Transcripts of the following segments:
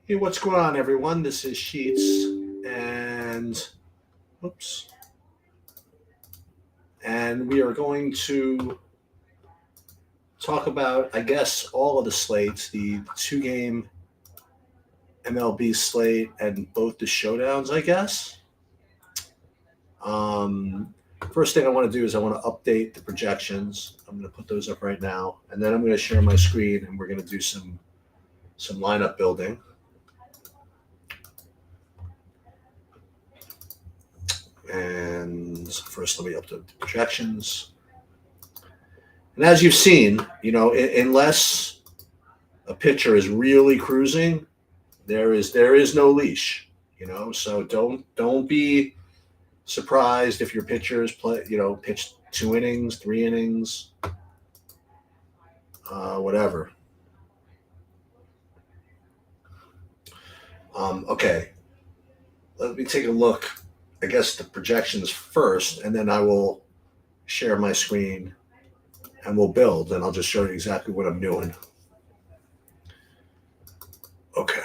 Hey, what's going on, everyone? This is Sheets, and whoops, and we are going to talk about, I guess, all of the slates, the two-game MLB slate, and both the showdowns. I guess. Um, First thing I want to do is I want to update the projections. I'm going to put those up right now, and then I'm going to share my screen, and we're going to do some lineup building. And first, let me update the projections. And as you've seen, unless a pitcher is really cruising, there is no leash. So don't be surprised if your pitchers pitch 2 innings, 3 innings, whatever. Okay, let me take a look. I guess the projections first, and then I will share my screen and we'll build, and I'll just show you exactly what I'm doing. Okay.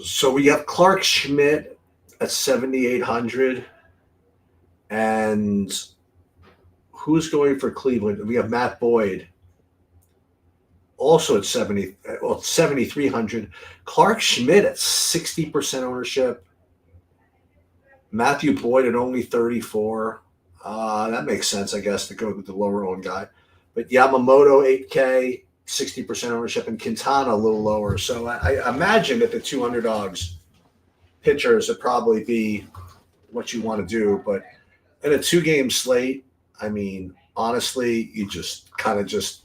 So we have Clark Schmidt at 7,800, and who's going for Cleveland? We have Matt Boyd also at 7,300. Clark Schmidt at 60% ownership. Matthew Boyd at only 34. That makes sense, I guess, to go with the lower owned guy. But Yamamoto 8K, 60% ownership, and Quintana a little lower. So I imagine that the two underdogs pitchers would probably be what you want to do. But in a two-game slate, I mean, honestly, you just kind of just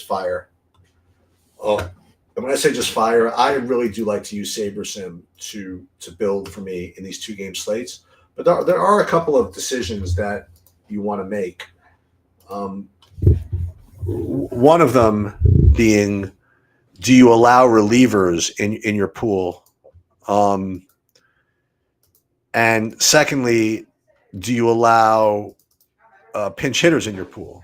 fire. Oh, and when I say just fire, I really do like to use SaberSim to build for me in these two-game slates. But there are a couple of decisions that you want to make. One of them being, do you allow relievers in your pool? And secondly, do you allow pinch hitters in your pool?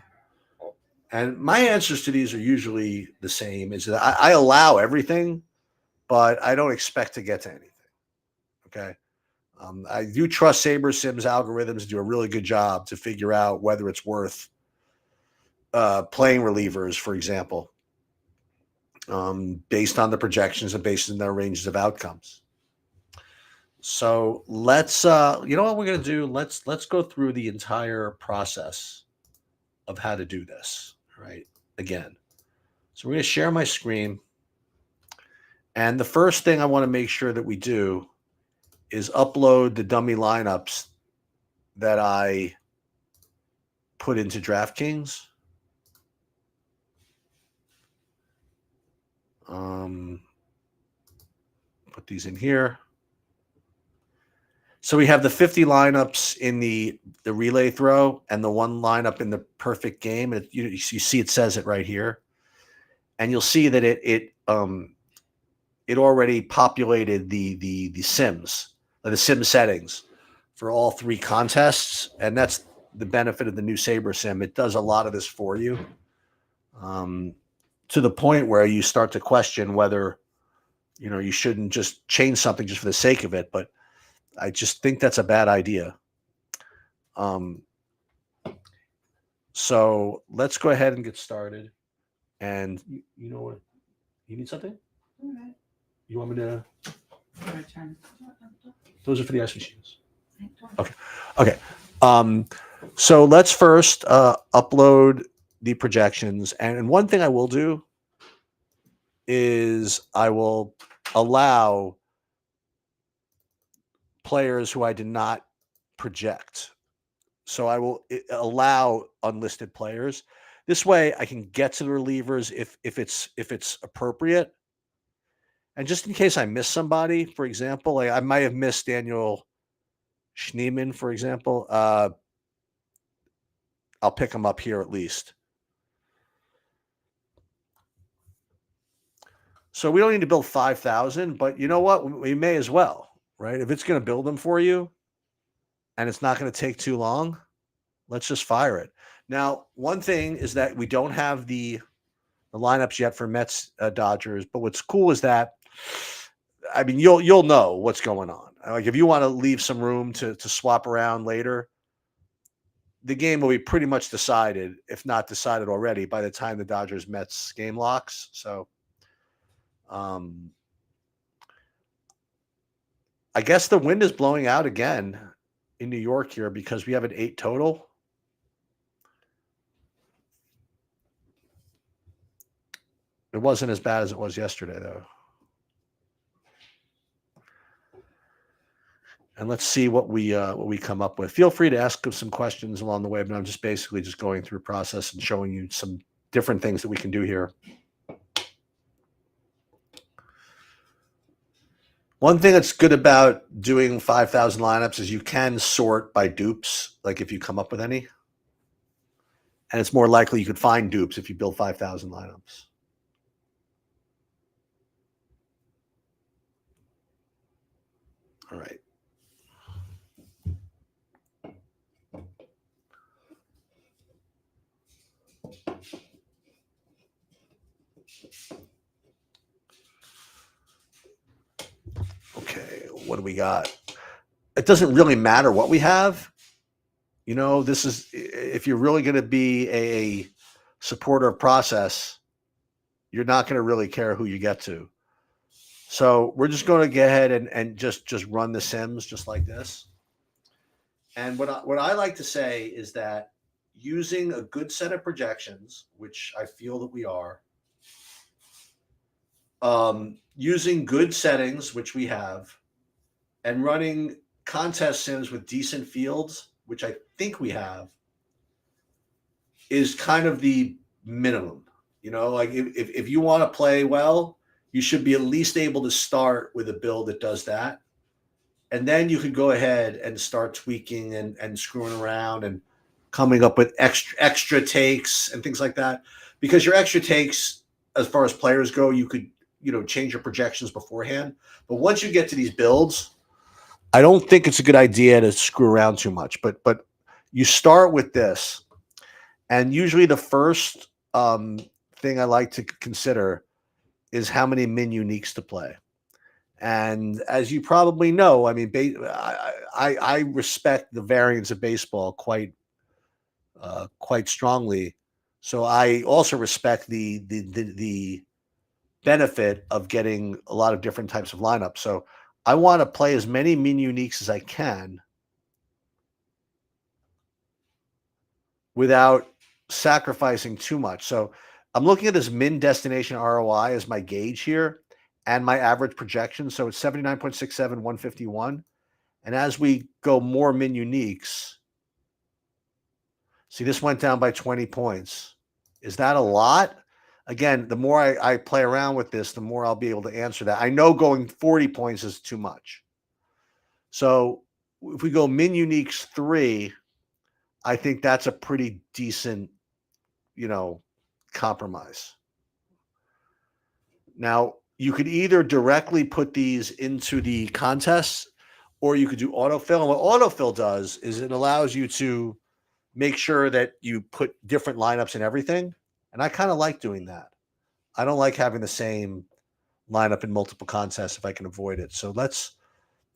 And my answers to these are usually the same: is that I allow everything, but I don't expect to get to anything. Okay. I do trust SaberSim's algorithms to do a really good job to figure out whether it's worth playing relievers, for example, based on the projections and based on their ranges of outcomes. So let's, you know what we're going to do? Let's go through the entire process of how to do this, right? Again. So we're going to share my screen. And the first thing I want to make sure that we do is upload the dummy lineups that I put into DraftKings. Put these in here. So we have the 50 lineups in the relay throw and the one lineup in the perfect game. And you see it says it right here. And you'll see that it already populated the sims, the sim settings for all three contests. And that's the benefit of the new SaberSim. It does a lot of this for you, to the point where you start to question whether, you shouldn't just change something just for the sake of it. But I just think that's a bad idea. So let's go ahead and get started. And you know what? You need something? Okay. You want me to? Those are for the ice machines. Okay. Okay. So let's first upload the projections. And one thing I will do is I will allow players who I did not project. So I will allow unlisted players. This way I can get to the relievers if it's appropriate. And just in case I miss somebody, for example, I might have missed Daniel Schneemann, for example. I'll pick him up here at least. So we don't need to build 5,000, but you know what? We may as well, right? If it's going to build them for you and it's not going to take too long, Let's just fire it. Now, one thing is that we don't have the lineups yet for Mets Dodgers, but what's cool is that I mean you'll know what's going on. Like if you want to leave some room to swap around later, the game will be pretty much decided, if not decided already, by the time the Dodgers Mets game locks. So I guess the wind is blowing out again in New York here because we have an 8 total. It wasn't as bad as it was yesterday, though. And let's see what we come up with. Feel free to ask us some questions along the way, but I'm just basically just going through a process and showing you some different things that we can do here. One thing that's good about doing 5,000 lineups is you can sort by dupes, like if you come up with any. And it's more likely you could find dupes if you build 5,000 lineups. All right. Okay, what do we got? It doesn't really matter what we have. You know, this is if you're really going to be a supporter of process, you're not going to really care who you get to. So we're just going to go ahead and just run the sims just like this. And what I like to say is that using a good set of projections, which I feel that we are, using good settings, which we have, and running contest sims with decent fields, which I think we have, is kind of the minimum. You know, like if you want to play well, you should be at least able to start with a build that does that. And then you could go ahead and start tweaking and screwing around and coming up with extra takes and things like that. Because your extra takes, as far as players go, you could, change your projections beforehand. But once you get to these builds, I don't think it's a good idea to screw around too much. But you start with this. And usually the first thing I like to consider is how many min uniques to play. And as you probably know, I mean, I respect the variance of baseball quite strongly. So I also respect the benefit of getting a lot of different types of lineups. So I want to play as many min uniques as I can without sacrificing too much. So I'm looking at this min destination ROI as my gauge here and my average projection. So it's 79.67, 151. And as we go more min uniques, see, this went down by 20 points. Is that a lot? Again, the more I play around with this, the more I'll be able to answer that. I know going 40 points is too much. So if we go min uniques 3, I think that's a pretty decent, compromise. Now, you could either directly put these into the contests or you could do autofill. And what autofill does is it allows you to make sure that you put different lineups in everything. And I kind of like doing that. I don't like having the same lineup in multiple contests if I can avoid it. So let's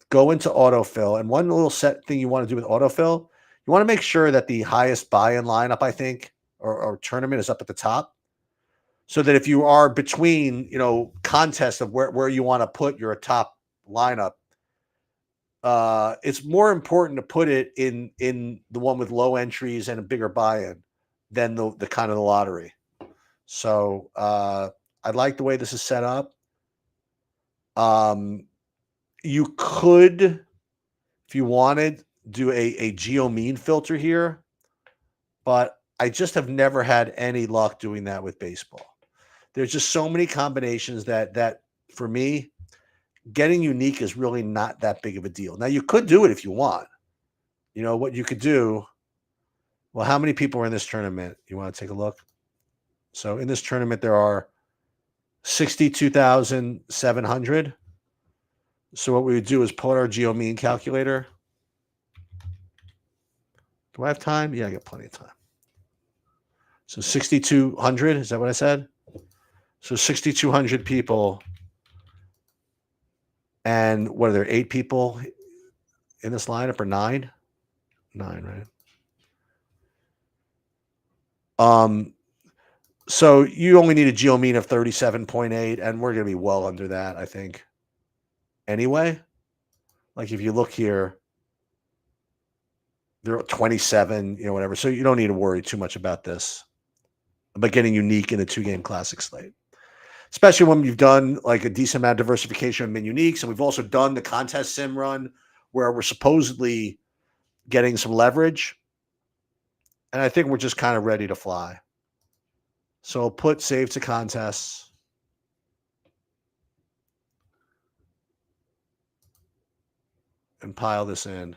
go into autofill. And one little set thing you want to do with autofill, you want to make sure that the highest buy-in lineup, I think, or tournament is up at the top. So that if you are between, contests of where you want to put your top lineup, it's more important to put it in the one with low entries and a bigger buy-in than the kind of the lottery. So I like the way this is set up. You could, if you wanted, do a geo mean filter here, but I just have never had any luck doing that with baseball. There's just so many combinations that for me, getting unique is really not that big of a deal. Now, you could do it if you want. You know, what you could do, well, how many people are in this tournament? You want to take a look? So in this tournament, there are 62,700. So what we would do is pull out our geo mean calculator, Do I have time? Yeah, I got plenty of time. So 6,200, is that what I said? So 6,200 people. And what are there, 8 people in this lineup or 9? 9, right? So you only need a geo mean of 37.8, and we're going to be well under that, I think. Anyway, like if you look here, they're 27, whatever. So you don't need to worry too much about this, about getting unique in a 2-game classic slate, especially when you've done like a decent amount of diversification of min uniques. And we've also done the contest sim run where we're supposedly getting some leverage. And I think we're just kind of ready to fly. So I'll put save to contests. And pile this in.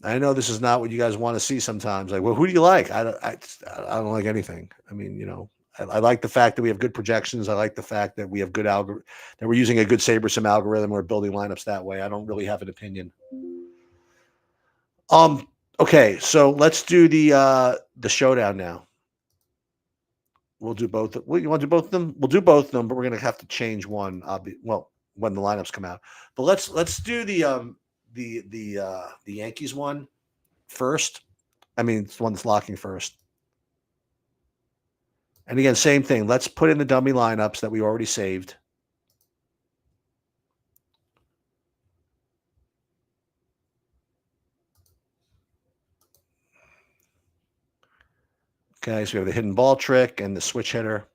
I know this is not what you guys want to see sometimes. Like, well, who do you like? I don't like anything. I mean, I like the fact that we have good projections. I like the fact that we have good that we're using a good SaberSim algorithm. We're building lineups that way. I don't really have an opinion. Okay, so let's do the showdown now. We'll do both. You want to do both of them? We'll do both of them, but we're going to have to change one. When the lineups come out. But let's do the Yankees one first. I mean, it's the one that's locking first. And again, same thing. Let's put in the dummy lineups that we already saved. Okay, so we have the hidden ball trick and the switch hitter.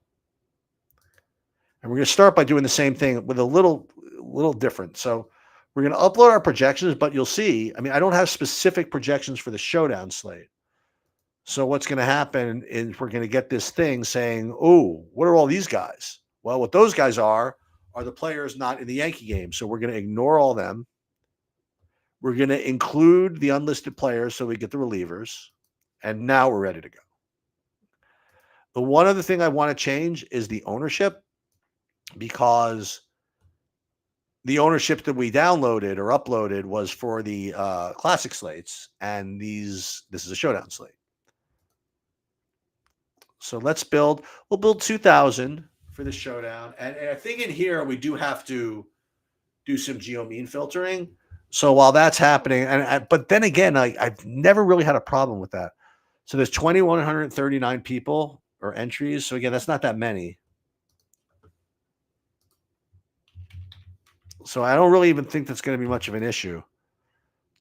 And we're going to start by doing the same thing with a little different. So we're going to upload our projections, but you'll see, I mean, I don't have specific projections for the showdown slate. So what's going to happen is we're going to get this thing saying, oh, what are all these guys? Well, what those guys are the players not in the Yankee game. So we're going to ignore all them. We're going to include the unlisted players so we get the relievers. And now we're ready to go. The one other thing I want to change is the ownership, because the ownership that we downloaded or uploaded was for the classic slates, and this is a showdown slate. So let's build. We'll build 2,000 for the showdown, and I think in here we do have to do some geo-mean filtering. So while that's happening, but then again, I've never really had a problem with that. So there's 2,139 people or entries. So again, that's not that many. So I don't really even think that's going to be much of an issue.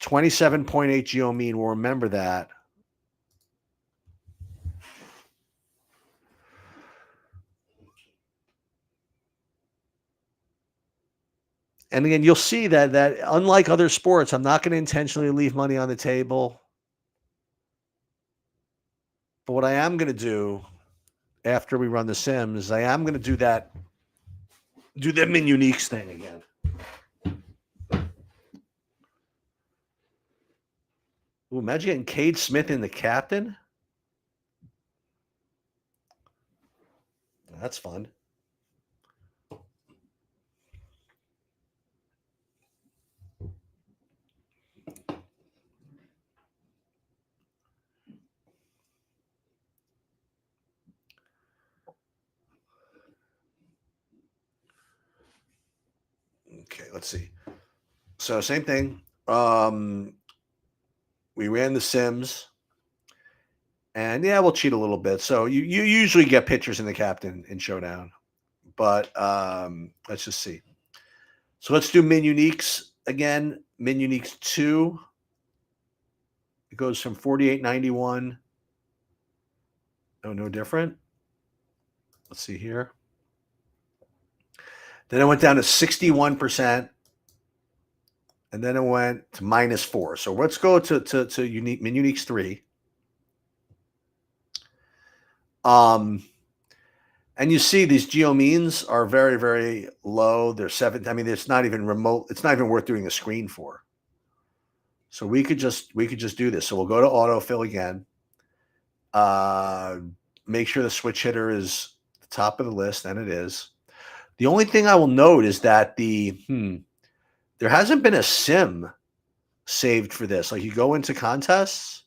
27.8 geo mean. We'll remember that. And again, you'll see that unlike other sports, I'm not going to intentionally leave money on the table. But what I am going to do after we run the sims is I am going to do the min uniques thing again. Ooh, imagine getting Cade Smith in the captain. That's fun. Okay, let's see. So same thing. We ran the sims. And yeah, we'll cheat a little bit. So you usually get pitchers in the captain in Showdown. But let's just see. So let's do min uniques again. Min uniques 2. It goes from 48.91. Oh, no different. Let's see here. Then it went down to 61%. And then it went to -4. So let's go to unique min uniques 3. And you see these geo means are very, very low. They're 7. I mean, it's not even remote. It's not even worth doing a screen for. So we could just do this. So we'll go to autofill again. Make sure the switch hitter is the top of the list, and it is. The only thing I will note is that there hasn't been a sim saved for this. Like you go into contests.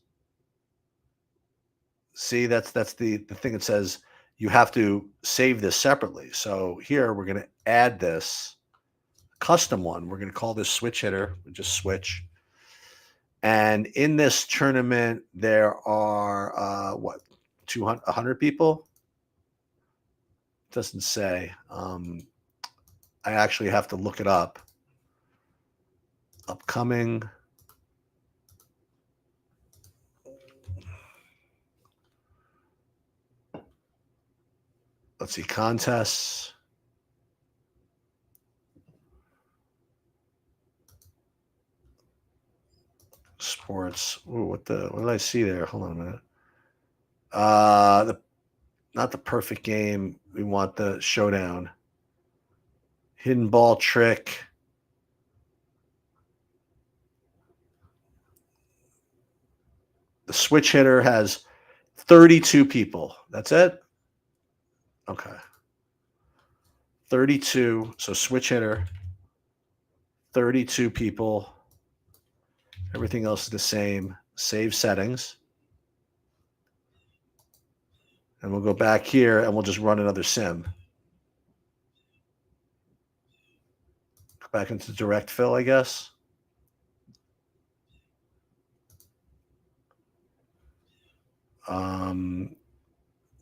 See, that's the thing that says you have to save this separately. So here we're going to add this custom one. We're going to call this switch hitter. We just switch. And in this tournament, there are what 200, 100 people. It doesn't say. I actually have to look it up. Upcoming. Let's see, contests. Sports. Ooh, what did I see there? Hold on a minute. Not the perfect game. We want the showdown. Hidden ball trick. The switch hitter has 32 people. That's it? Okay. 32. So switch hitter, 32 people. Everything else is the same. Save settings. And we'll go back here and we'll just run another sim. Go back into direct fill, I guess.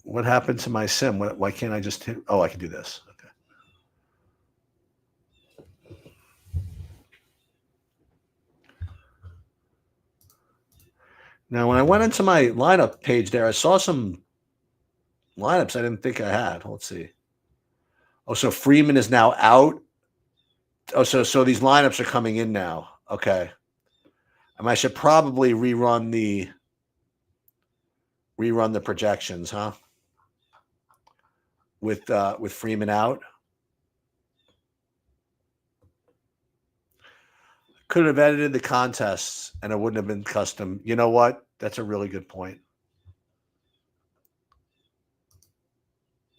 What happened to my sim? Why can't I just hit? Oh, I can do this. Okay. Now, when I went into my lineup page there, I saw some lineups I didn't think I had. Let's see. Oh, so Freeman is now out. Oh, so these lineups are coming in now. Okay. I should probably rerun the projections, huh? With Freeman out. Could have edited the contests and it wouldn't have been custom. You know what? That's a really good point.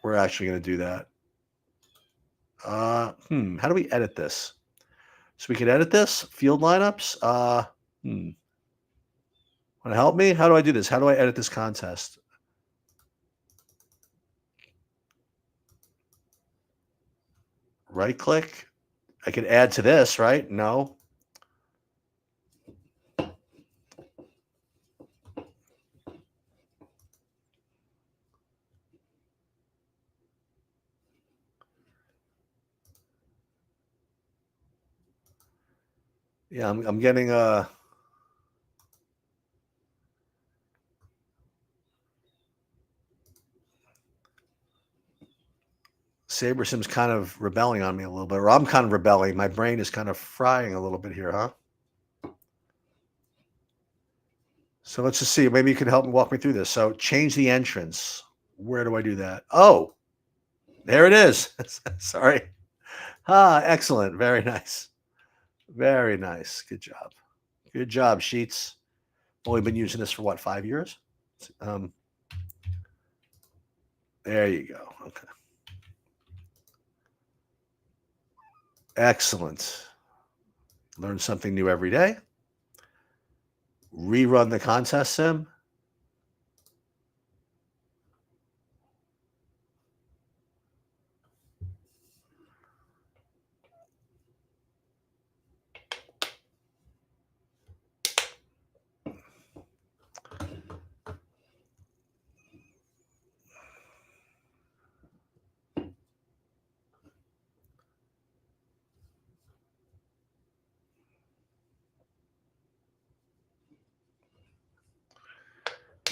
We're actually going to do that. How do we edit this? So we can edit this field lineups. Want to help me? How do I do this? How do I edit this contest? Right click. I could add to this, right? No. Yeah, I'm getting SaberSim's kind of rebelling on me a little bit, or I'm kind of rebelling. My brain is kind of frying a little bit here, huh? So let's just see. Maybe you can help me walk me through this. So change the entrance. Where do I do that? Oh, there it is. Sorry. Excellent. Very nice. Very nice. Good job. Good job, Sheets. Only been using this for what, 5 years? There you go. Okay. Excellent. Learn something new every day. Rerun the contest sim.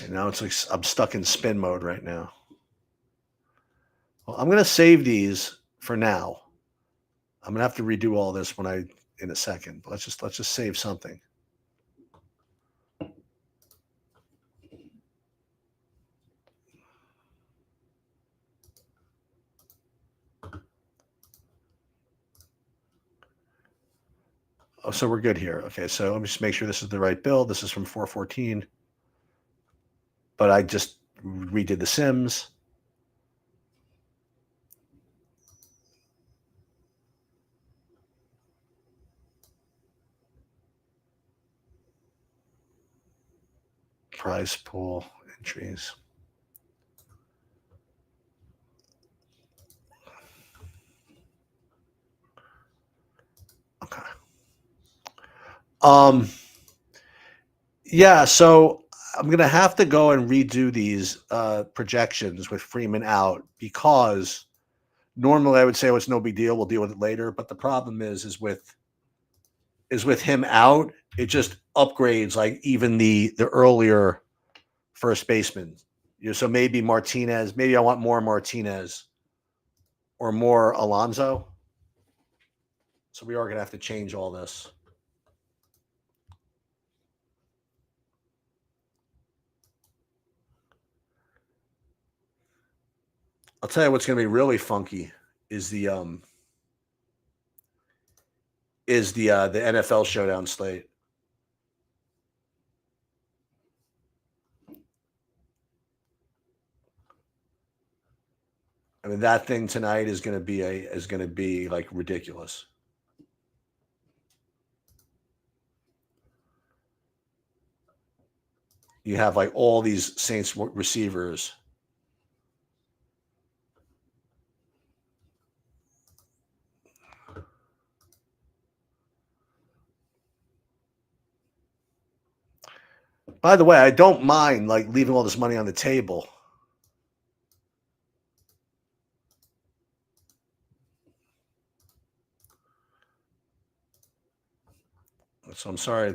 And now it's like I'm stuck in spin mode right now. Well, I'm going to save these for now. I'm going to have to redo all this in a second. Let's just save something. Oh, so we're good here. Okay, so let me just make sure this is the right build. This is from 414. But I just redid the Sims. price pool entries. Okay. Yeah, so I'm gonna have to go and redo these projections with Freeman out because normally I would say, oh, it's no big deal, we'll deal with it later. But the problem is with him out, it just upgrades like even the earlier first baseman. So maybe Martinez, maybe I want more Martinez or more Alonso. So we are going to have to change all this. I'll tell you what's going to be really funky is the NFL showdown slate. I mean, that thing tonight is going to be like ridiculous. You have like all these Saints receivers. By the way, I don't mind like leaving all this money on the table. So I'm sorry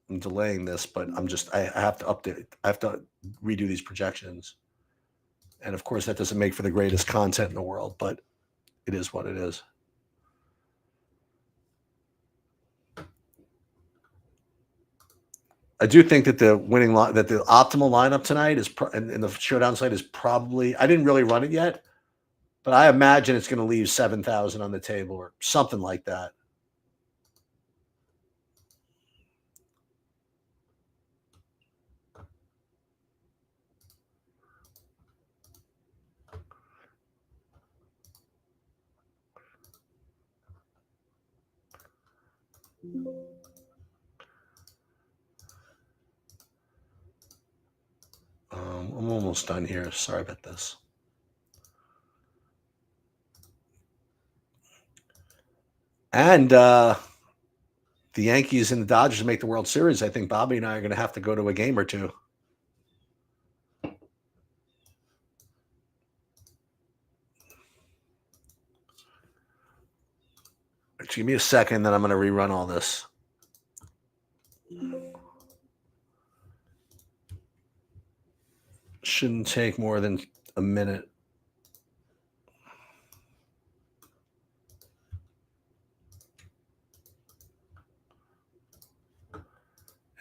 I'm delaying this, but I have to update. I have to redo these projections. And of course, that doesn't make for the greatest content in the world, but it is what it is. I do think that the winning line, that the optimal lineup tonight is, and the showdown site is probably. I didn't really run it yet, but I imagine it's going to leave 7,000 on the table or something like that. I'm almost done here. Sorry about this. And the Yankees and the Dodgers make the World Series. I think Bobby and I are going to have to go to a game or two. Give me a second, then I'm going to rerun all this. Shouldn't take more than a minute.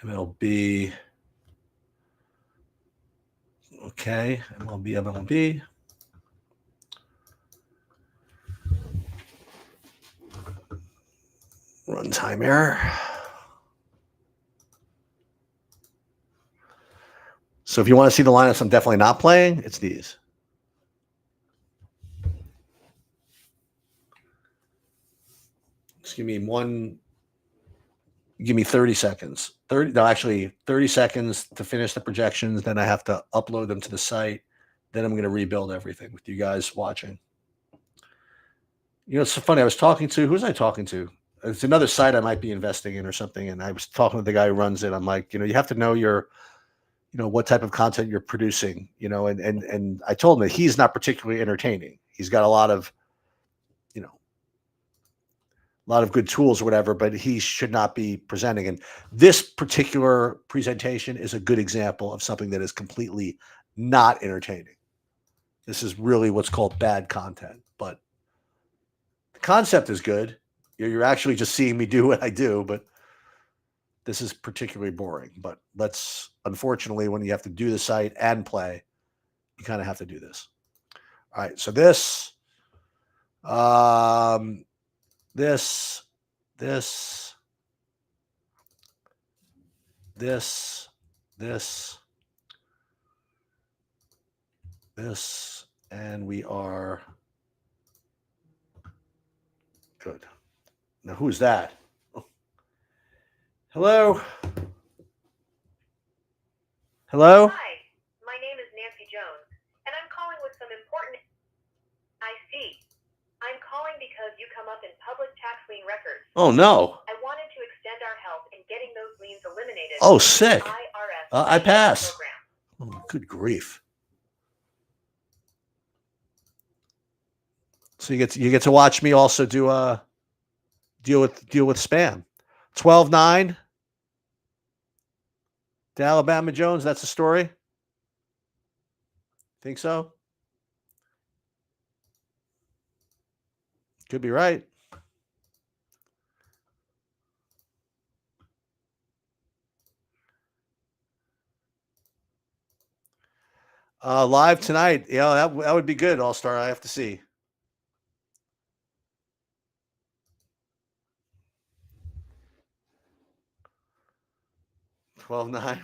MLB. Okay, MLB. Runtime error. So if you want to see the lineups I'm definitely not playing, it's these. Just give me 30 seconds. 30 seconds to finish the projections. Then I have to upload them to the site. Then I'm going to rebuild everything with you guys watching. You know, it's so funny. Who was I talking to? It's another site I might be investing in or something. And I was talking to the guy who runs it. I'm like, you have to know what type of content you're producing, and I told him that he's not particularly entertaining. He's got a lot of good tools or whatever, but he should not be presenting. And this particular presentation is a good example of something that is completely not entertaining. This is really what's called bad content, but the concept is good. You're actually just seeing me do what I do, but this is particularly boring. But unfortunately, when you have to do the site and play, you kind of have to do this. All right. So this, and we are good. Now, who's that? Oh. Hello. Hello? Hi, my name is Nancy Jones, and I'm calling with some important. I see. I'm calling because you come up in public tax lien records. Oh, no. I wanted to extend our help in getting those liens eliminated. Oh, sick. IRS I pass. program. Oh, good grief. So you get to watch me also do deal with spam. 12-9 to Alabama Jones. That's the story. Think so? Could be right. Live tonight. Yeah, that would be good. All Star. I have to see. 12-9.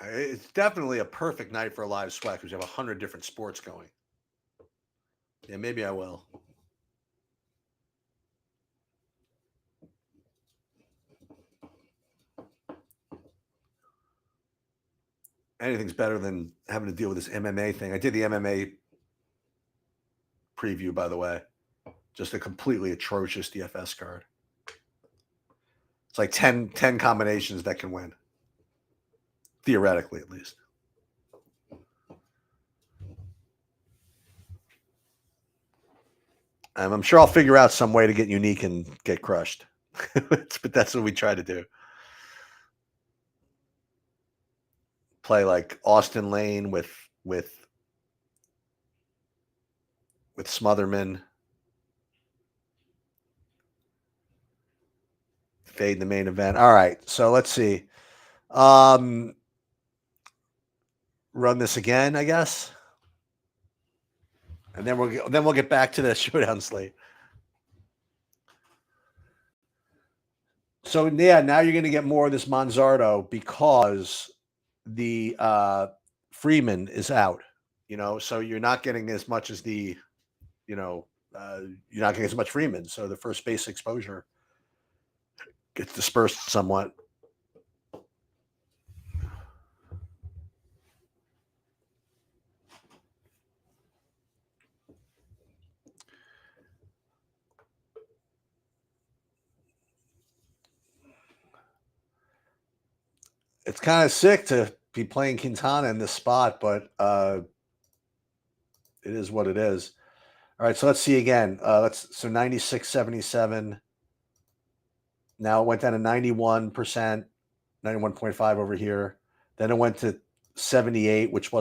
It's definitely a perfect night for a live sweat because you have 100 different sports going. Yeah, maybe I will. Anything's better than having to deal with this MMA thing. I did the MMA preview, by the way. Just a completely atrocious DFS card. It's like 10 combinations that can win. Theoretically, at least. I'm sure I'll figure out some way to get unique and get crushed. But that's what we try to do. Play like Austin Lane with Smotherman. Fade in the main event. All right, so let's see. Run this again, I guess, and then we'll get back to the showdown slate. So yeah, now you're going to get more of this Monzardo because the Freeman is out. So you're not getting as much as the, you're not getting as much Freeman. So the first base exposure gets dispersed somewhat. It's kind of sick to be playing Quintana in this spot, but it is what it is. All right, so let's see again. 96.77. Now it went down to 91%, 91.5 over here. Then it went to 78, which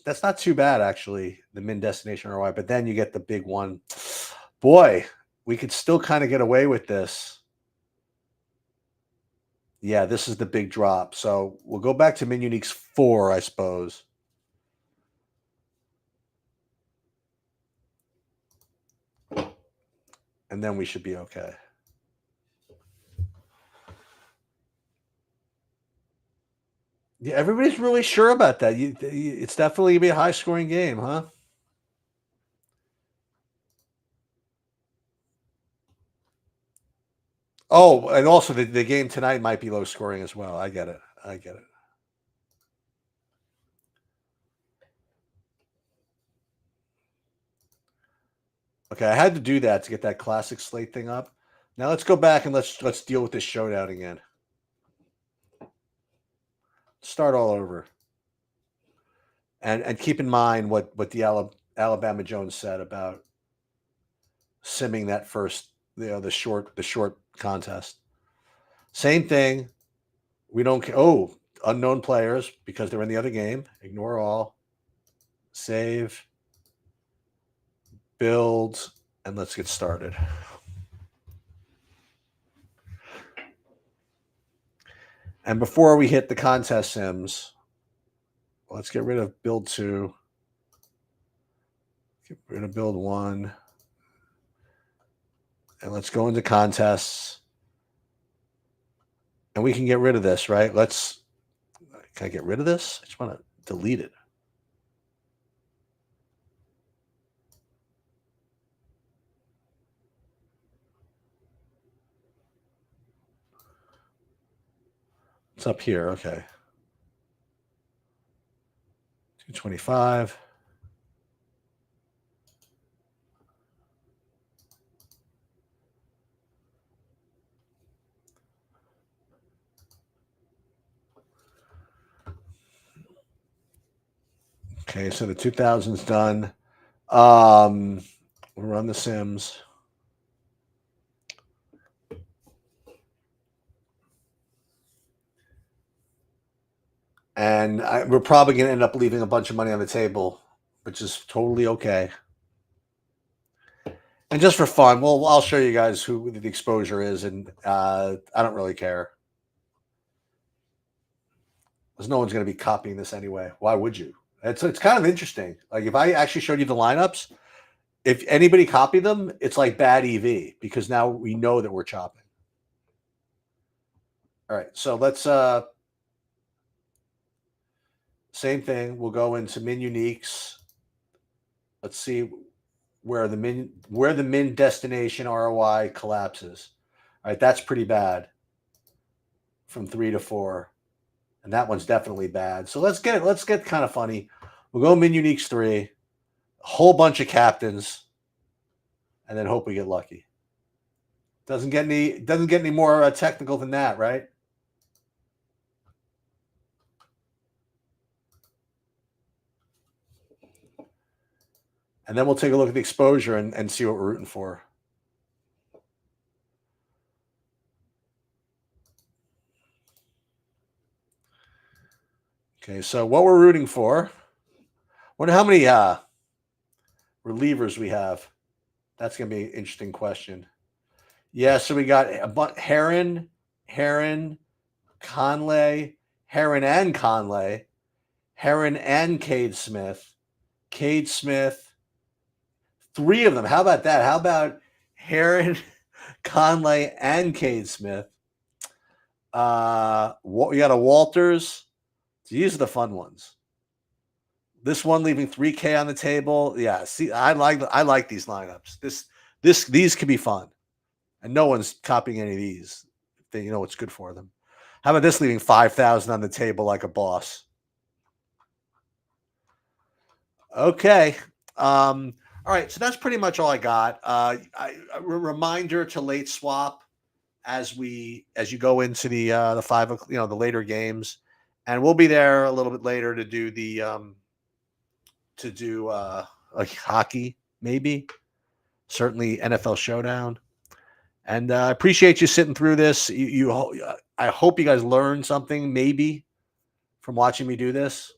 that's not too bad actually, the min destination ROI. But then you get the big one. Boy, we could still kind of get away with this. Yeah, this is the big drop. So we'll go back to Min Uniques 4, I suppose. And then we should be okay. Yeah, everybody's really sure about that. It's definitely going to be a high-scoring game, huh? Oh, and also the game tonight might be low-scoring as well. I get it. Okay, I had to do that to get that classic slate thing up. Now let's go back and let's deal with this showdown again. Start all over. And keep in mind what the Alabama Jones said about simming that first, the short contest. Same thing. We don't. Oh, unknown players because they're in the other game. Ignore all. Save. Build, and let's get started. And before we hit the contest sims, let's get rid of build 2. Get rid of build 1. And let's go into contests. And we can get rid of this, right? Can I get rid of this? I just want to delete it. It's up here. Okay. 225. Okay, so the 2000's done. We'll run the Sims. And we're probably going to end up leaving a bunch of money on the table, which is totally okay. And just for fun, I'll show you guys who the exposure is, and I don't really care. Because no one's going to be copying this anyway. Why would you? It's kind of interesting. Like if I actually showed you the lineups, if anybody copied them, it's like bad EV because now we know that we're chopping. All right, so let's same thing. We'll go into min uniques. Let's see where the min destination ROI collapses. All right, that's pretty bad. From 3 to 4. And that one's definitely bad. So let's get kind of funny. We'll go min uniques 3, a whole bunch of captains, and then hope we get lucky. Doesn't get any more technical than that, right? And then we'll take a look at the exposure and see what we're rooting for. Okay, so what we're rooting for. Wonder how many relievers we have. That's going to be an interesting question. Yeah, so we got Heron, Conley, Heron and Conley, Heron and Cade Smith, 3 of them. How about that? How about Heron, Conley, and Cade Smith? We got a Walters. These are the fun ones. This one leaving 3K on the table. Yeah, see, I like these lineups. These could be fun, and no one's copying any of these. They it's good for them. How about this leaving 5,000 on the table like a boss? Okay. All right, so that's pretty much all I got. A reminder to late swap as you go into the 5 o'clock, the later games, and we'll be there a little bit later to do the like hockey, maybe, certainly NFL Showdown. And I appreciate you sitting through this. I hope you guys learned something maybe from watching me do this.